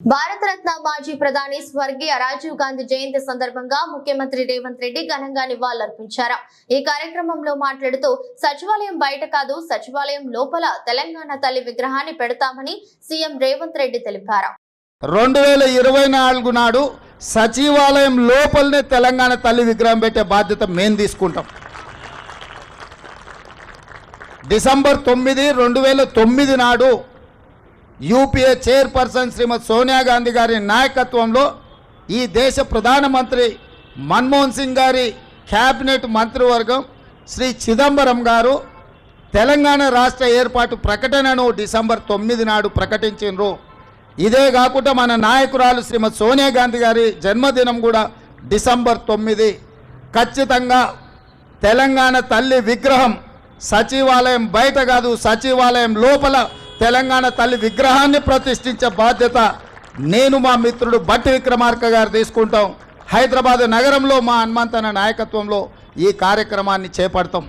భారతరత్న మాజీ ప్రధాని స్వర్గీయ రాజీవ్ గాంధీ జయంతి సందర్భంగా ముఖ్యమంత్రి రేవంత్ రెడ్డి ఘనంగా నివాళులర్పించారు। ఈ కార్యక్రమంలో మాట్లాడుతూ సచివాలయం బయట కాదు సచివాలయం లోపల తెలంగాణ తల్లి విగ్రహాన్ని పెడతామని సీఎం రేవంత్ రెడ్డి తెలిపారు। 2024 నాడు సచివాలయం లోపలనే తెలంగాణ తల్లి విగ్రహం పెట్టే బాధ్యత మేము తీసుకుంటాం। డిసెంబర్ 9, 2009 నాడు యూపీఏ చైర్పర్సన్ శ్రీమతి సోనియా గాంధీ గారి నాయకత్వంలో ఈ దేశ ప్రధానమంత్రి మన్మోహన్ సింగ్ గారి క్యాబినెట్ మంత్రివర్గం శ్రీ చిదంబరం గారు తెలంగాణ రాష్ట్ర ఏర్పాటు ప్రకటనను డిసెంబర్ 9 నాడు ప్రకటించారు। ఇదే కాకుండా మన నాయకురాలు శ్రీమతి సోనియా గాంధీ గారి జన్మదినం కూడా డిసెంబర్ 9। ఖచ్చితంగా తెలంగాణ తల్లి విగ్రహం సచివాలయం బయట కాదు సచివాలయం లోపల తెలంగాణ తల్లి విగ్రహాన్ని ప్రతిష్ఠించే బాధ్యత నేను మా మిత్రుడు భట్టి విక్రమార్క గారు తీసుకుంటాం। హైదరాబాద్ నగరంలో మా హనుమంతన్న నాయకత్వంలో ఈ కార్యక్రమాన్ని చేపడతాం।